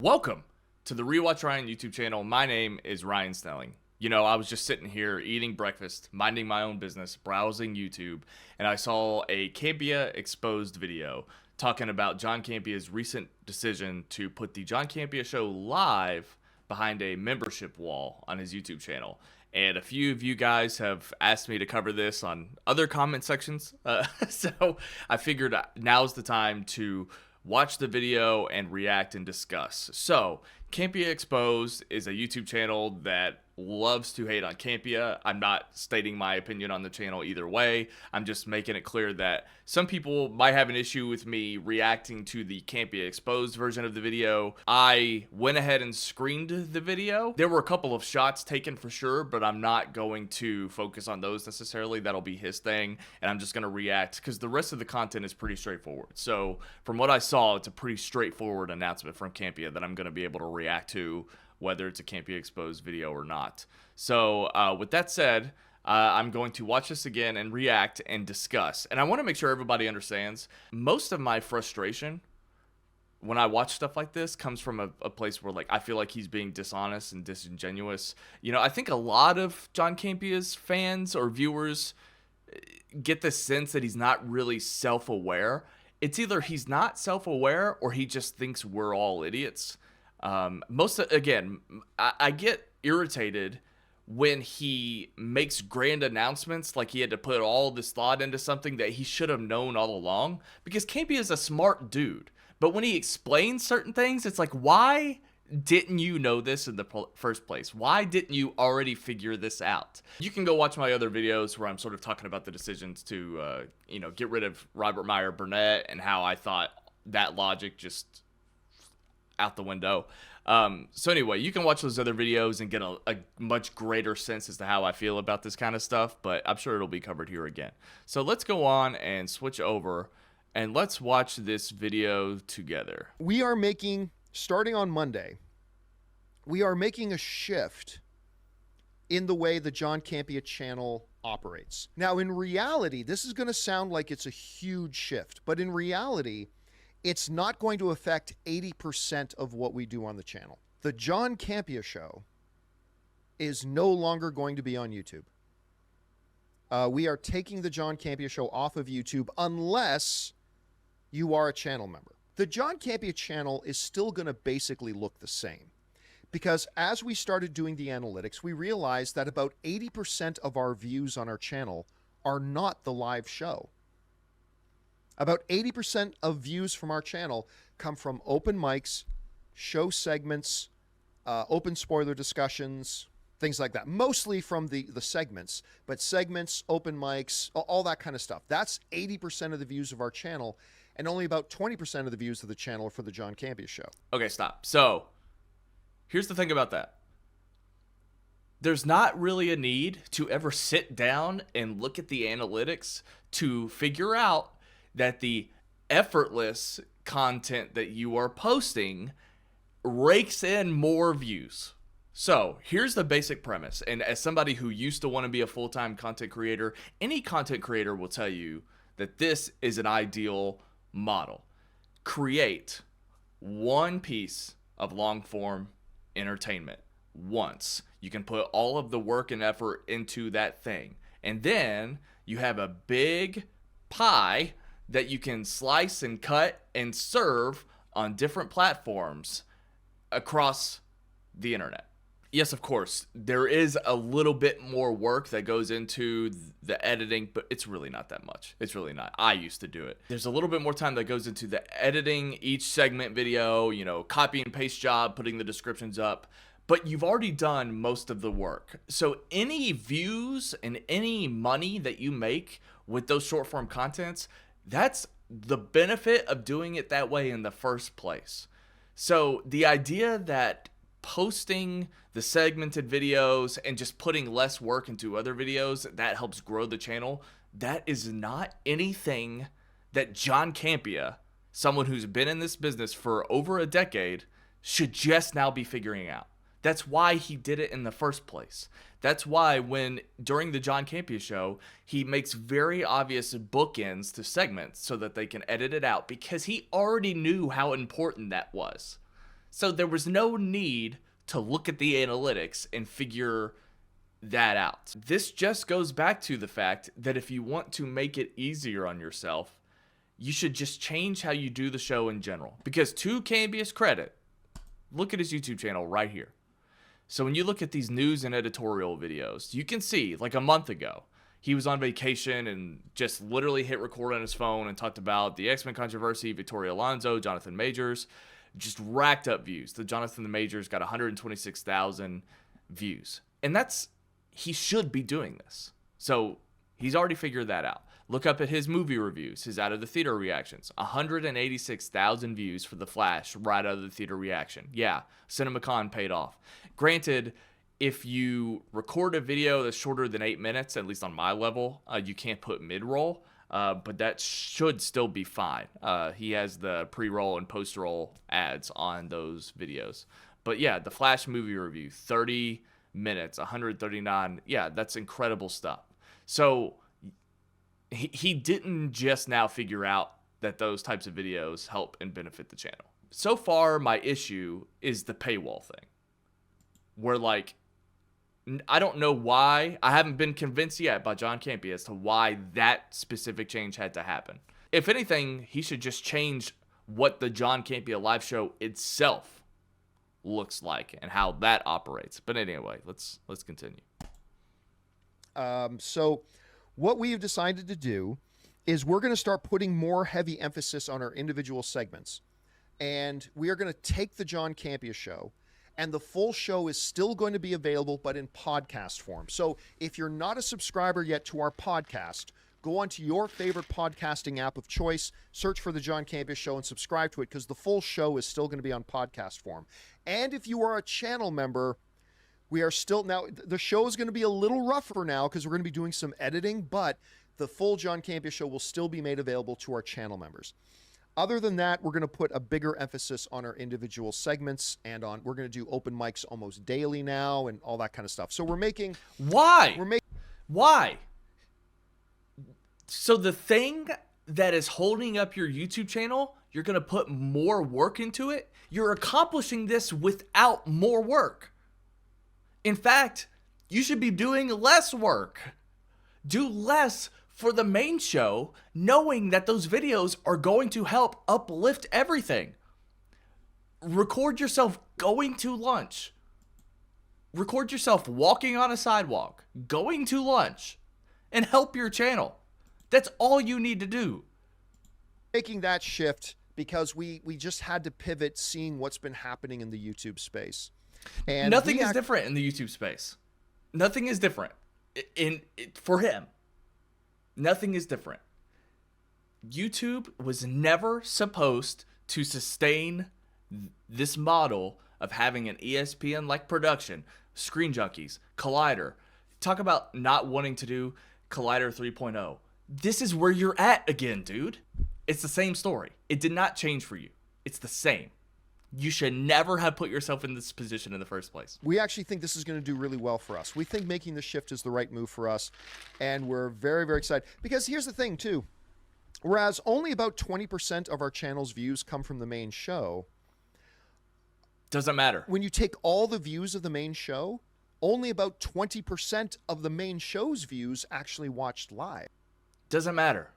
Welcome to the Rewatch Ryan YouTube channel. My name is Ryan Snelling. You know, I was just sitting here eating breakfast, minding my own business, browsing YouTube, and I saw a Campea Exposed video talking about John Campea's recent decision to put the John Campea Show live behind a membership wall on his YouTube channel. And a few of you guys have asked me to cover this on other comment sections, so I figured now's the time to watch the video and react and discuss. So, Campea Exposed is a YouTube channel that loves to hate on Campea. I'm not stating my opinion on the channel either way. I'm just making it clear that some people might have an issue with me reacting to the Campea Exposed version of the video. I went ahead and screened the video. There were a couple of shots taken for sure, but I'm not going to focus on those necessarily. That'll be his thing, and I'm just going to react because the rest of the content is pretty straightforward. So from what I saw, it's a pretty straightforward announcement from Campea that I'm going to be able to react to, whether it's a Campea Exposed video or not. So with that said, I'm going to watch this again and react and discuss. And I want to make sure everybody understands, most of my frustration when I watch stuff like this comes from a place where, like, I feel like he's being dishonest and disingenuous. You know, I think a lot of John Campea's fans or viewers get the sense that he's not really self-aware. It's either he's not self-aware or he just thinks we're all idiots. I get irritated when he makes grand announcements like he had to put all this thought into something that he should have known all along, because Campea is a smart dude. But when he explains certain things, it's like, why didn't you know this in the first place? Why didn't you already figure this out? You can go watch my other videos where I'm sort of talking about the decisions to, get rid of Robert Meyer Burnett and how I thought that logic just out the window. So anyway, you can watch those other videos and get a much greater sense as to how I feel about this kind of stuff, but I'm sure it'll be covered here again. So let's go on and switch over and let's watch this video together. We are making, starting on Monday, we are making a shift in the way the John Campea channel operates. Now, in reality, this is going to sound like it's a huge shift, but in reality, it's not going to affect 80% of what we do on the channel. The John Campea Show is no longer going to be on YouTube. We are taking the John Campea Show off of YouTube unless you are a channel member. The John Campea channel is still going to basically look the same, because as we started doing the analytics, we realized that about 80% of our views on our channel are not the live show. About 80% of views from our channel come from open mics, show segments, open spoiler discussions, things like that. Mostly from the segments, but segments, open mics, all that kind of stuff. That's 80% of the views of our channel, and only about 20% of the views of the channel are for the John Campea Show. Okay, stop. So here's the thing about that. There's not really a need to ever sit down and look at the analytics to figure out that the effortless content that you are posting rakes in more views. So here's the basic premise. And as somebody who used to want to be a full-time content creator, any content creator will tell you that this is an ideal model. Create one piece of long-form entertainment once. You can put all of the work and effort into that thing. And then you have a big pie that you can slice and cut and serve on different platforms across the internet. Yes, of course, there is a little bit more work that goes into the editing, but it's really not that much. It's really not. I used to do it. There's a little bit more time that goes into the editing each segment video, copy and paste job, putting the descriptions up, but you've already done most of the work. So any views and any money that you make with those short form contents, that's the benefit of doing it that way in the first place. So the idea that posting the segmented videos and just putting less work into other videos that helps grow the channel, that is not anything that John Campea, someone who's been in this business for over a decade, should just now be figuring out. That's why he did it in the first place. That's why during the John Campea Show, he makes very obvious bookends to segments so that they can edit it out, because he already knew how important that was. So there was no need to look at the analytics and figure that out. This just goes back to the fact that if you want to make it easier on yourself, you should just change how you do the show in general. Because to Campea's credit, look at his YouTube channel right here. So when you look at these news and editorial videos, you can see like a month ago, he was on vacation and just literally hit record on his phone and talked about the X-Men controversy, Victoria Alonso, Jonathan Majors, just racked up views. The Jonathan Majors got 126,000 views. And he should be doing this. So he's already figured that out. Look up at his movie reviews, his out of the theater reactions. 186,000 views for The Flash right out of the theater reaction. Yeah, CinemaCon paid off. Granted, if you record a video that's shorter than 8 minutes, at least on my level, you can't put mid-roll, but that should still be fine. He has the pre-roll and post-roll ads on those videos. But yeah, The Flash movie review, 30 minutes, 139. Yeah, that's incredible stuff. So he didn't just now figure out that those types of videos help and benefit the channel. So far, my issue is the paywall thing. Where, like, I don't know why. I haven't been convinced yet by John Campea as to why that specific change had to happen. If anything, he should just change what the John Campea live show itself looks like and how that operates. But anyway, let's continue. So what we have decided to do is we're going to start putting more heavy emphasis on our individual segments. And we are going to take the John Campea Show, and the full show is still going to be available, but in podcast form. So if you're not a subscriber yet to our podcast, go onto your favorite podcasting app of choice, search for the John Campea Show, and subscribe to it, because the full show is still going to be on podcast form. And if you are a channel member, we are still, now the show is going to be a little rougher now because we're going to be doing some editing, but the full John Campea Show will still be made available to our channel members. Other than that, we're going to put a bigger emphasis on our individual segments, and we're going to do open mics almost daily now and all that kind of stuff. So we're making... Why? Why? So the thing that is holding up your YouTube channel, you're going to put more work into it? You're accomplishing this without more work. In fact, you should be doing less work. Do less for the main show, knowing that those videos are going to help uplift everything. Record yourself going to lunch. Record yourself walking on a sidewalk, going to lunch, and help your channel. That's all you need to do. Making that shift because we just had to pivot, seeing what's been happening in the YouTube space. And nothing is different in the YouTube space. Nothing is different for him. Nothing is different. YouTube was never supposed to sustain this model of having an ESPN-like production, Screen Junkies, Collider. Talk about not wanting to do Collider 3.0. This is where you're at again, dude. It's the same story. It did not change for you. It's the same. You should never have put yourself in this position in the first place. We actually think this is going to do really well for us. We think making the shift is the right move for us, and we're very, very excited. Because here's the thing, too. Whereas only about 20% of our channel's views come from the main show. Doesn't matter. When you take all the views of the main show, only about 20% of the main show's views actually watched live. Doesn't matter.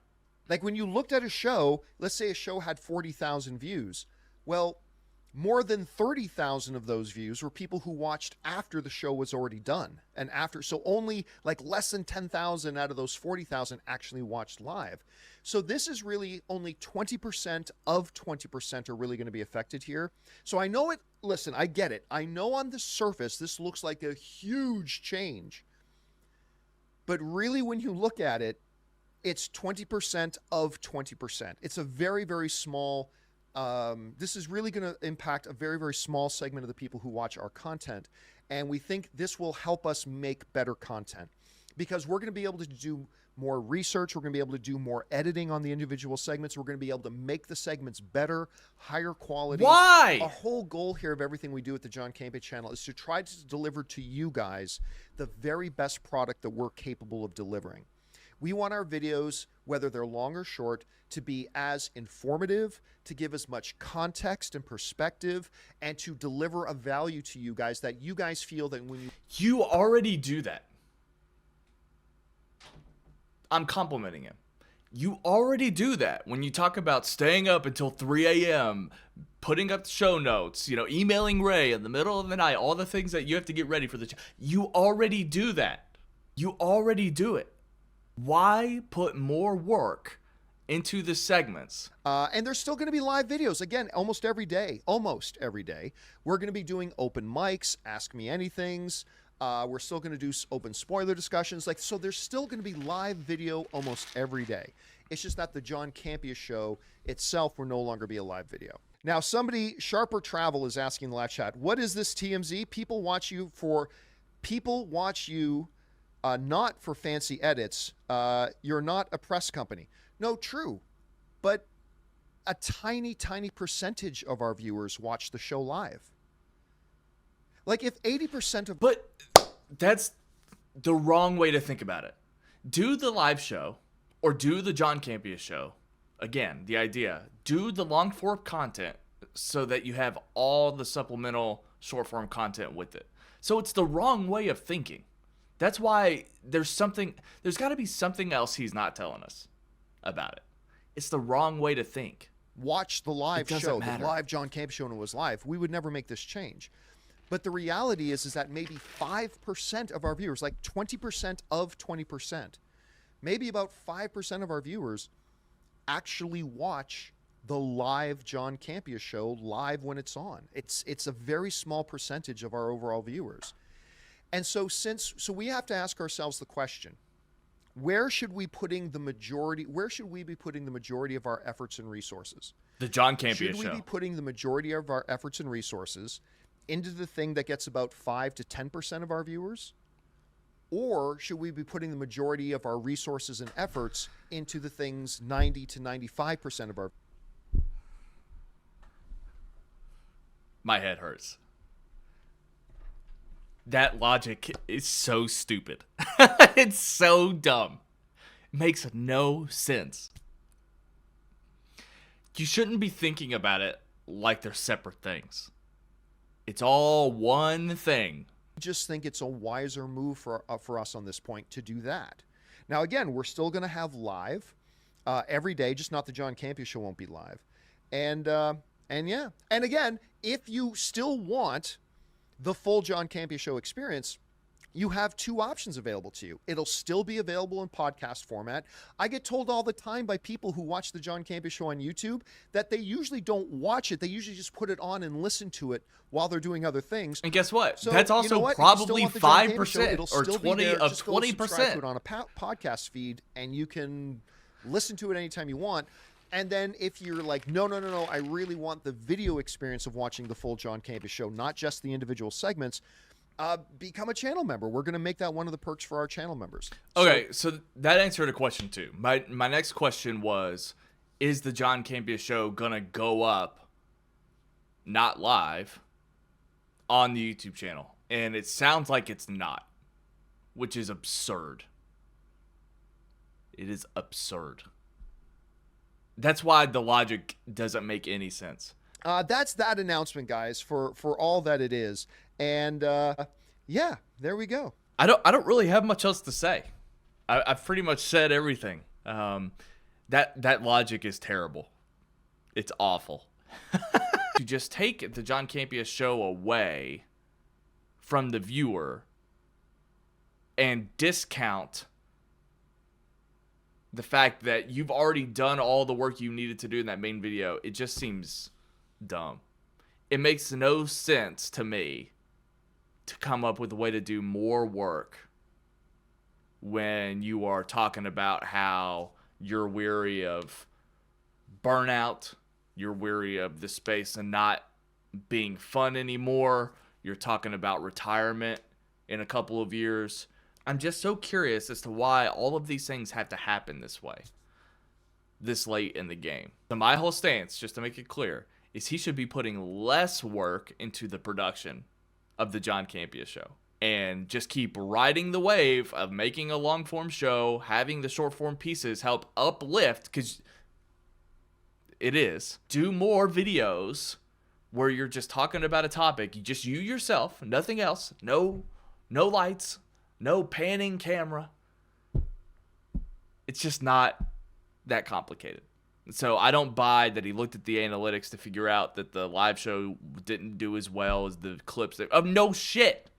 Like when you looked at a show, let's say a show had 40,000 views. Well, more than 30,000 of those views were people who watched after the show was already done. And after, so only like less than 10,000 out of those 40,000 actually watched live. So this is really only 20% of 20% are really going to be affected here. So I know it, listen, I get it. I know on the surface, this looks like a huge change. But really, when you look at it, it's 20% of 20%. It's a very, very small. This is really going to impact a very, very small segment of the people who watch our content. And we think this will help us make better content because we're going to be able to do more research. We're going to be able to do more editing on the individual segments. We're going to be able to make the segments better, higher quality. Why? Our whole goal here of everything we do at the John Campea channel is to try to deliver to you guys the very best product that we're capable of delivering. We want our videos, whether they're long or short, to be as informative, to give as much context and perspective, and to deliver a value to you guys that you guys feel that when You already do that. I'm complimenting him. You already do that when you talk about staying up until 3 a.m., putting up show notes, emailing Ray in the middle of the night, all the things that you have to get ready for the show. You already do that. You already do it. Why put more work into the segments? And there's still going to be live videos. Again, almost every day. We're going to be doing open mics, Ask Me Anythings. We're still going to do open spoiler discussions. So there's still going to be live video almost every day. It's just that the John Campea Show itself will no longer be a live video. Now, somebody, Sharper Travel, is asking in the live chat, what is this TMZ? People watch you not for fancy edits. You're not a press company. No, true. But a tiny, tiny percentage of our viewers watch the show live. If 80% of... But that's the wrong way to think about it. Do the live show or do the John Campea Show. Again, the idea, do the long form content so that you have all the supplemental short form content with it. So it's the wrong way of thinking. That's why there's got to be something else he's not telling us about it. It's the wrong way to think. Watch the live show, matter. the live John Campea Show, and it was live. We would never make this change. But the reality is that maybe 5% of our viewers, 20% of 20%, maybe about 5% of our viewers actually watch the live John Campea Show live when it's on. It's a very small percentage of our overall viewers. And so we have to ask ourselves the question, where should we be putting the majority of our efforts and resources? The John Campea Show. Should we be putting the majority of our efforts and resources into the thing that gets about 5 to 10% of our viewers? Or should we be putting the majority of our resources and efforts into the things 90 to 95% of our... My head hurts. That logic is so stupid. It's so dumb. Makes no sense. You shouldn't be thinking about it like they're separate things. It's all one thing. I just think it's a wiser move for us on this point to do that. Now, again, we're still going to have live every day, just not the John Campea Show won't be live. And yeah. And again, if you still want the full John Campea Show experience, you have two options available to you. It'll still be available in podcast format. I get told all the time by people who watch the John Campea Show on YouTube that they usually don't watch it. They usually just put it on and listen to it while they're doing other things. And guess what? So, that's also probably 5% or 20 of 20%. To it on a podcast feed, and you can listen to it anytime you want. And then if you're like, no, I really want the video experience of watching the full John Campea Show, not just the individual segments, become a channel member. We're going to make that one of the perks for our channel members. Okay, so that answered a question too. My next question was, is the John Campea Show going to go up, not live, on the YouTube channel? And it sounds like it's not, which is absurd. It is absurd. That's why the logic doesn't make any sense. That's that announcement, guys, for all that it is. And yeah, there we go. I don't really have much else to say. I've pretty much said everything. That logic is terrible. It's awful. To just take the John Campea Show away from the viewer and discount the fact that you've already done all the work you needed to do in that main video, it just seems dumb. It makes no sense to me to come up with a way to do more work when you are talking about how you're weary of burnout, you're weary of the space and not being fun anymore, you're talking about retirement in a couple of years. I'm just so curious as to why all of these things have to happen this way, this late in the game. So my whole stance, just to make it clear, is he should be putting less work into the production of the John Campea Show and just keep riding the wave of making a long form show, having the short form pieces help uplift, because it is. Do more videos where you're just talking about a topic. You yourself, nothing else. No lights, no panning camera. It's just not that complicated. So I don't buy that he looked at the analytics to figure out that the live show didn't do as well as the clips. Oh, no shit.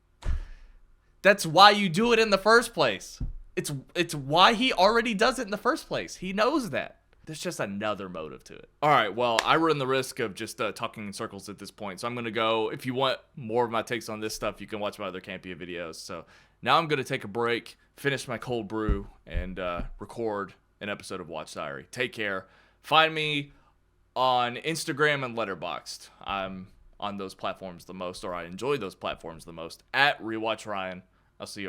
That's why you do it in the first place. It's why he already does it in the first place. He knows that. There's just another motive to it. All right, well, I run the risk of just talking in circles at this point. So I'm going to go. If you want more of my takes on this stuff, you can watch my other Campea videos. So now I'm going to take a break, finish my cold brew, and record an episode of Watch Diary. Take care. Find me on Instagram and Letterboxd. I'm on those platforms the most, or I enjoy those platforms the most, at Rewatch Ryan. I'll see you.